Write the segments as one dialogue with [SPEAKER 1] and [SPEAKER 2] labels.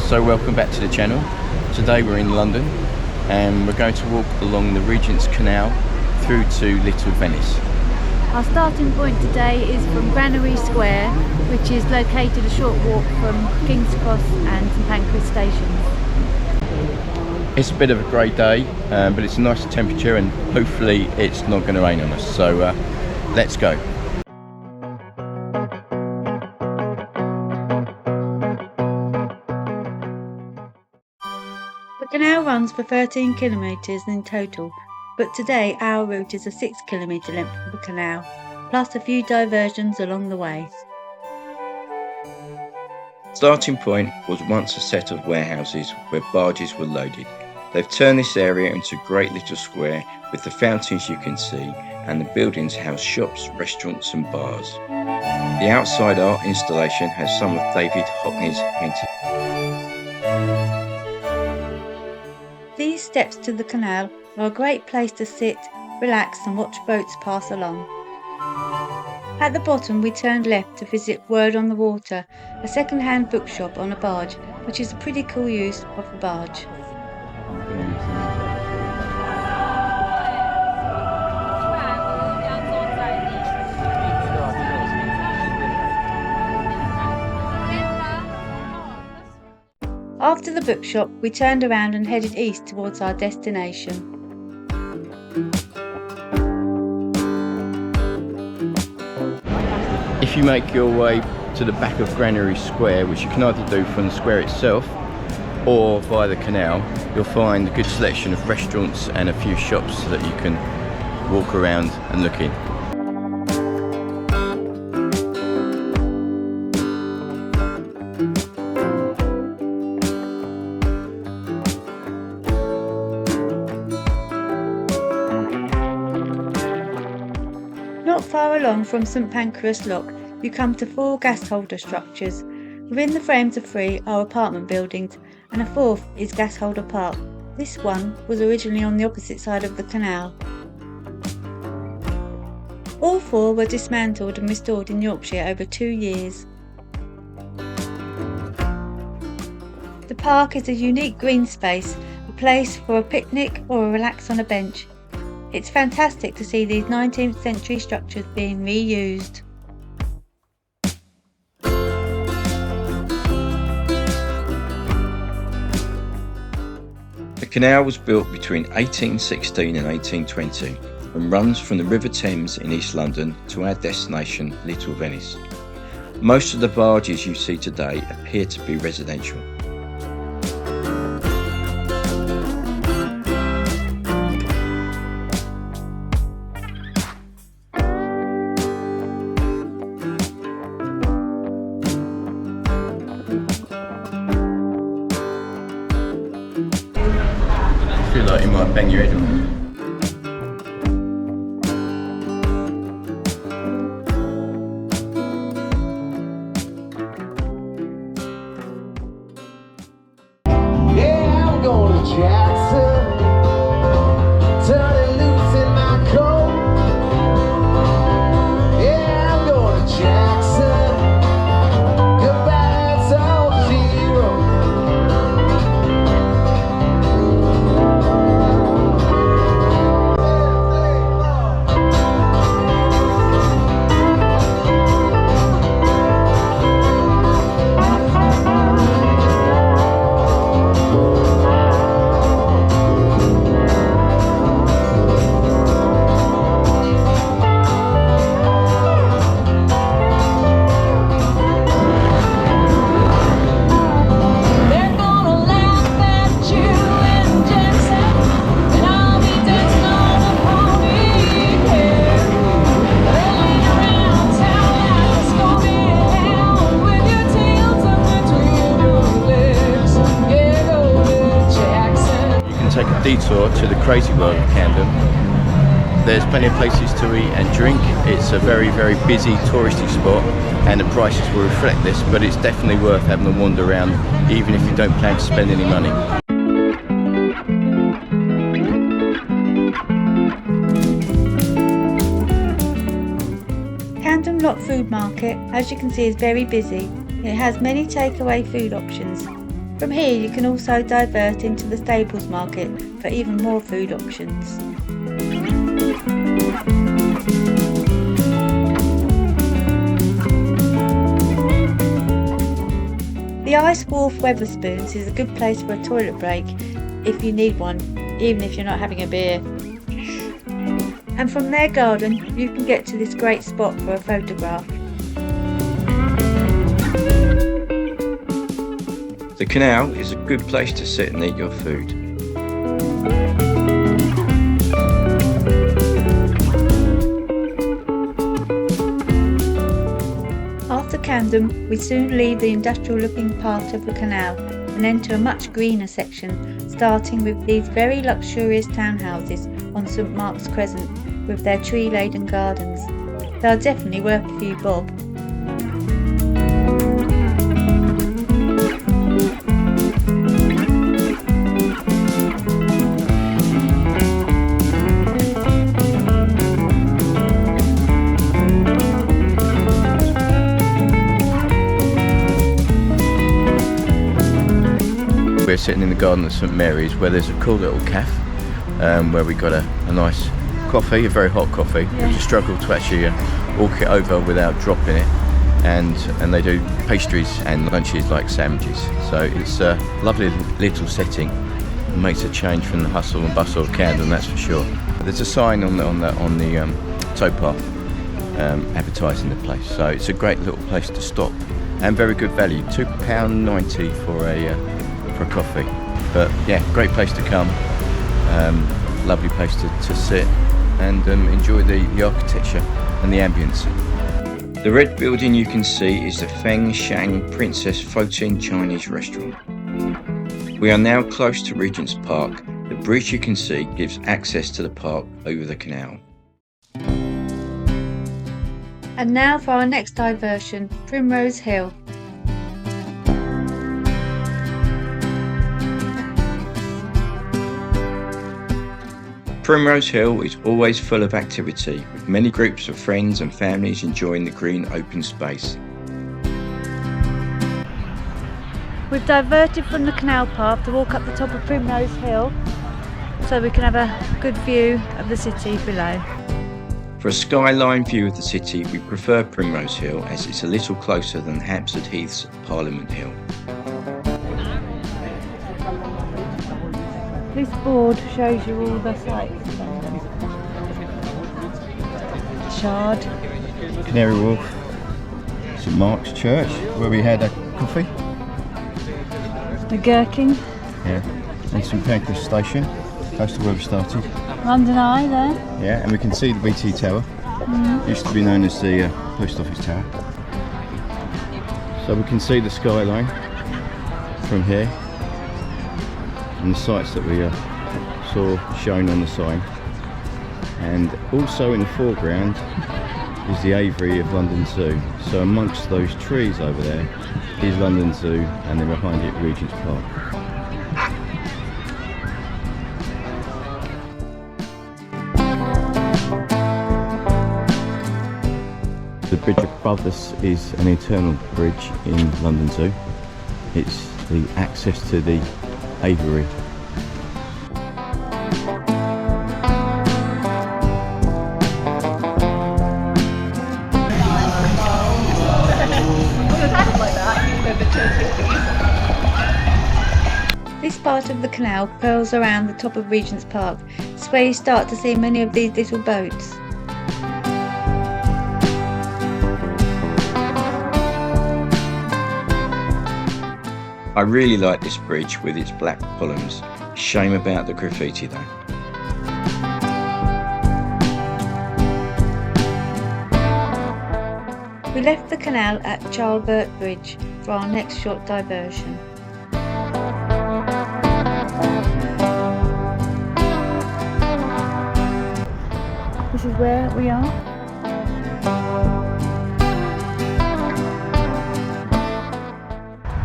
[SPEAKER 1] So welcome back to the channel. Today we're in London and we're going to walk along the Regent's Canal through to Little Venice.
[SPEAKER 2] Our starting point today is from Granary Square, which is located a short walk from King's Cross and St Pancras stations.
[SPEAKER 1] It's a bit of a grey day, but it's a nice temperature and hopefully it's not going to rain on us. So let's go.
[SPEAKER 2] The canal runs for 13 kilometres in total, but today our route is a 6 kilometre length of the canal, plus a few diversions along the way.
[SPEAKER 1] Starting point was once a set of warehouses where barges were loaded. They've turned this area into a great little square with the fountains you can see, and the buildings house shops, restaurants and bars. The outside art installation has some of David Hockney's paintings.
[SPEAKER 2] These steps to the canal are a great place to sit, relax and watch boats pass along. At the bottom we turned left to visit Word on the Water, a second-hand bookshop on a barge, which is a pretty cool use of the barge. After the bookshop, we turned around and headed east towards our destination.
[SPEAKER 1] If you make your way to the back of Granary Square, which you can either do from the square itself or via the canal, you'll find a good selection of restaurants and a few shops that you can walk around and look in.
[SPEAKER 2] Not far along from St Pancras Lock, you come to 4 gas holder structures. Within the frames of 3 are apartment buildings, and a 4th is Gas Holder Park. This one was originally on the opposite side of the canal. All 4 were dismantled and restored in Yorkshire over 2 years. The park is a unique green space, a place for a picnic or a relax on a bench. It's fantastic to see these 19th century structures being reused.
[SPEAKER 1] The canal was built between 1816 and 1820 and runs from the River Thames in East London to our destination, Little Venice. Most of the barges you see today appear to be residential. I feel like you might bang your head on.
[SPEAKER 3] Yeah, I'm going to Jackson, turning loose in my coat. Yeah, I'm going to Jackson, goodbye, it's all zero.
[SPEAKER 1] Take a detour to the crazy world of Camden. There's plenty of places to eat and drink. It's a very, very busy touristy spot and the prices will reflect this, but it's definitely worth having a wander around even if you don't plan to spend any money.
[SPEAKER 2] Camden Lock Food Market, as you can see, is very busy. It has many takeaway food options. From here you can also divert into the stables market for even more food options. The Ice Wharf Wetherspoons is a good place for a toilet break if you need one, even if you're not having a beer. And from their garden you can get to this great spot for a photograph.
[SPEAKER 1] The canal is a good place to sit and eat your food.
[SPEAKER 2] After Camden, we soon leave the industrial looking part of the canal and enter a much greener section, starting with these very luxurious townhouses on St Mark's Crescent with their tree-laden gardens. They are definitely worth a few bob.
[SPEAKER 1] We're sitting in the garden at St Mary's where there's a cool little cafe where we got a nice coffee, a very hot coffee, which you struggle to actually walk it over without dropping it, and they do pastries and lunches like sandwiches. So it's a lovely little setting. It makes a change from the hustle and bustle of Camden, that's for sure. There's a sign on the towpath advertising the place, so it's a great little place to stop and very good value. £2.90 for a coffee, but yeah, great place to come, lovely place to sit and enjoy the architecture and the ambience. The red building you can see is the Feng Shang Princess Floating Chinese Restaurant. We are now close to Regent's Park. The bridge you can see gives access to the park over the canal.
[SPEAKER 2] And now for our next diversion, Primrose Hill.
[SPEAKER 1] Primrose Hill is always full of activity, with many groups of friends and families enjoying the green open space.
[SPEAKER 2] We've diverted from the canal path to walk up the top of Primrose Hill so we can have a good view of the city below.
[SPEAKER 1] For a skyline view of the city, we prefer Primrose Hill as it's a little closer than Hampstead Heath's Parliament Hill.
[SPEAKER 2] This board shows you all the sites. Shard.
[SPEAKER 1] Canary Wharf, St Mark's Church, where we had a coffee.
[SPEAKER 2] The Gherkin.
[SPEAKER 1] Yeah, and St Pancras Station, close to where we started.
[SPEAKER 2] London Eye there.
[SPEAKER 1] Yeah, and we can see the BT Tower. It used to be known as the Post Office Tower. So we can see the skyline from here and the sites that we saw shown on the sign. And also in the foreground is the aviary of London Zoo. So amongst those trees over there is London Zoo, and then behind it Regent's Park. The bridge above us is an internal bridge in London Zoo. It's the access to the aviary.
[SPEAKER 2] This part of the canal curls around the top of Regent's Park. It's where you start to see many of these little boats.
[SPEAKER 1] I really like this bridge with its black columns. Shame about the graffiti though.
[SPEAKER 2] We left the canal at Charlbert Bridge for our next short diversion. This is where we are.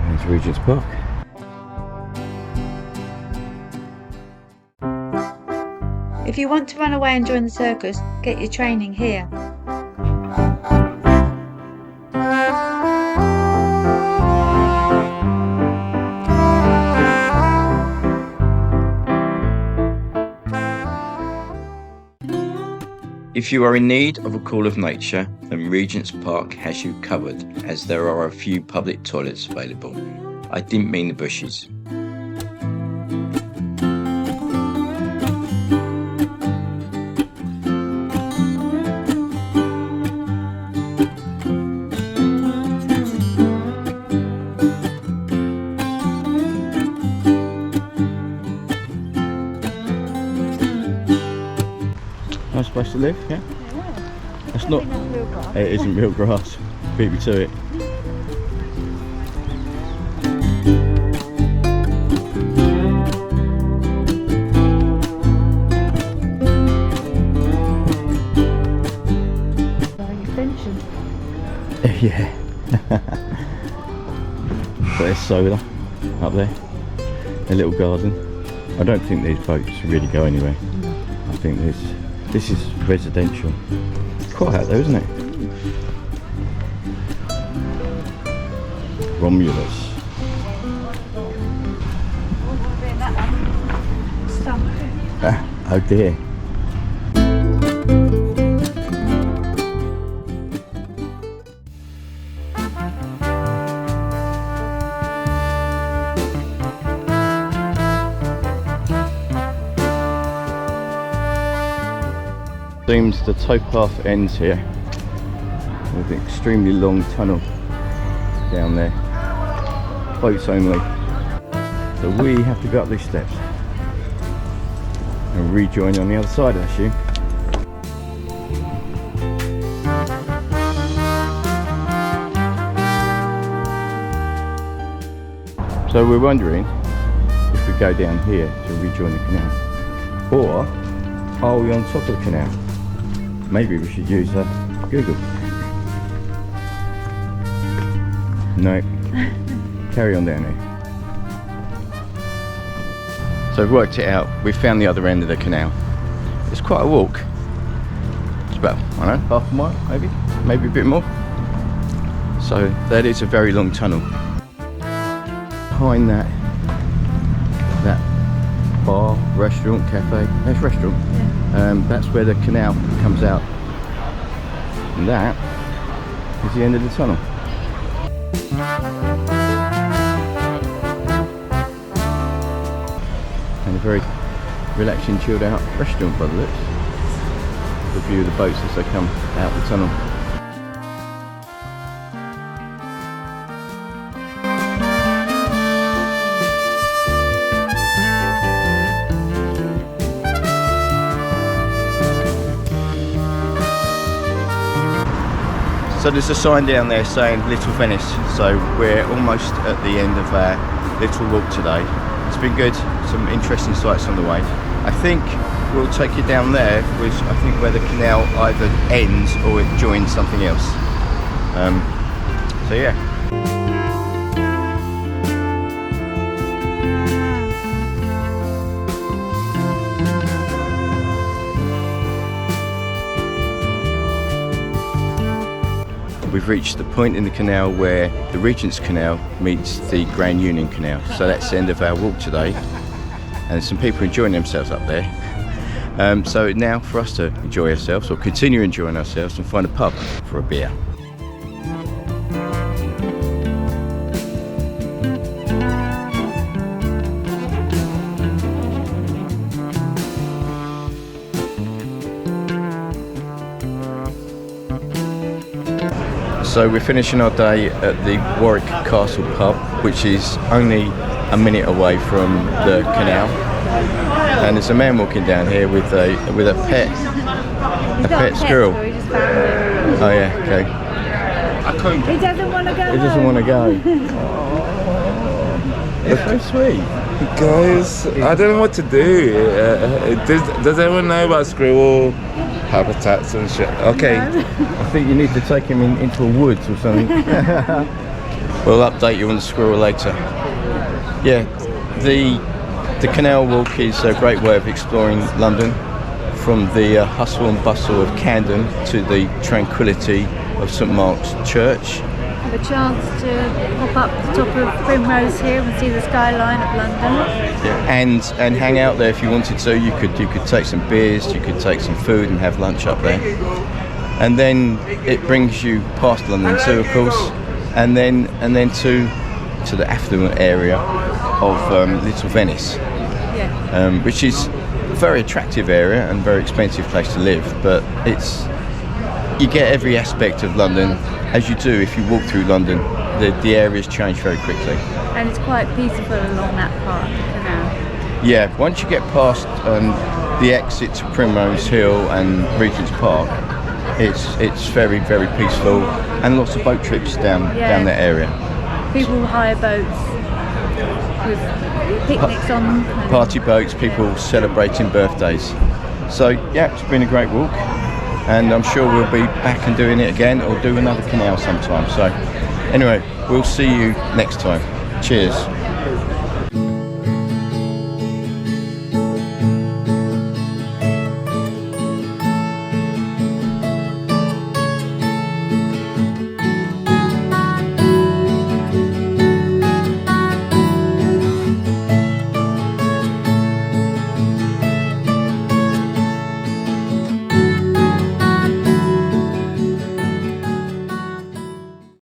[SPEAKER 1] There's Regent's Park.
[SPEAKER 2] If you want to run away and join the circus, get your training here.
[SPEAKER 1] If you are in need of a call of nature, then Regent's Park has you covered, as there are a few public toilets available. I didn't mean the bushes.
[SPEAKER 4] I'm supposed to live, yeah?
[SPEAKER 2] Yeah.
[SPEAKER 4] It's not.
[SPEAKER 2] Real grass.
[SPEAKER 4] It isn't real grass. Beat me to it.
[SPEAKER 2] Are you finishing?
[SPEAKER 4] Yeah. But it's solar up there. A little garden. I don't think these boats really go anywhere. I think this is residential. It's quite out there, isn't it? Romulus. Oh dear. Seems the towpath ends here with an extremely long tunnel down there. Boats only. So we have to go up these steps and rejoin on the other side, I assume. So we're wondering if we go down here to rejoin the canal, or are we on top of the canal? Maybe we should use Google. No. Carry on down here. So we've worked it out. We found the other end of the canal. It's quite a walk. It's about, I don't know, half a mile, maybe a bit more. So that is a very long tunnel. Behind that bar, restaurant, cafe. That's restaurant. Yeah. That's where the canal comes out. And that is the end of the tunnel. And a very relaxing, chilled out restaurant by the looks. The view of the boats as they come out the tunnel. So there's a sign down there saying Little Venice, so we're almost at the end of our little walk today. It's been good, some interesting sights on the way. I think we'll take you down there, which I think where the canal either ends or it joins something else. So yeah. We've reached the point in the canal where the Regent's Canal meets the Grand Union Canal. So that's the end of our walk today. And there's some people enjoying themselves up there. So now for us to enjoy ourselves, or continue enjoying ourselves, and find a pub for a beer. So we're finishing our day at the Warwick Castle pub, which is only a minute away from the canal. And there's a man walking down here with a pet squirrel.
[SPEAKER 2] So he just found it.
[SPEAKER 4] Oh yeah, okay. I couldn't.
[SPEAKER 2] He doesn't want to go.
[SPEAKER 4] He doesn't want to go. It's so sweet.
[SPEAKER 5] Guys, I don't know what to do. Does anyone know about squirrel habitats and shit? Okay.
[SPEAKER 4] I think you need to take him into a woods or something.
[SPEAKER 1] We'll update you on the squirrel later. Yeah, the canal walk is a great way of exploring London, from the hustle and bustle of Camden to the tranquility of St Mark's Church.
[SPEAKER 2] have a chance to pop up the top of Primrose here and see the skyline of London.
[SPEAKER 4] And hang out there if you wanted to. You could take some beers, you could take some food and have lunch up there. And then it brings you past London too, of course, and then to the affluent area of Little Venice, which is a very attractive area and very expensive place to live, but you get every aspect of London as you do if you walk through London. The areas change very quickly.
[SPEAKER 2] And it's quite peaceful along that part of the canal.
[SPEAKER 4] Yeah, once you get past the exit to Primrose Hill and Regent's Park, it's very, very peaceful, and lots of boat trips down that area.
[SPEAKER 2] People hire boats with picnics on them.
[SPEAKER 4] Party boats, people celebrating birthdays. So yeah, it's been a great walk, and I'm sure we'll be back and doing it again, or do another canal sometime. So anyway, we'll see you next time. Cheers.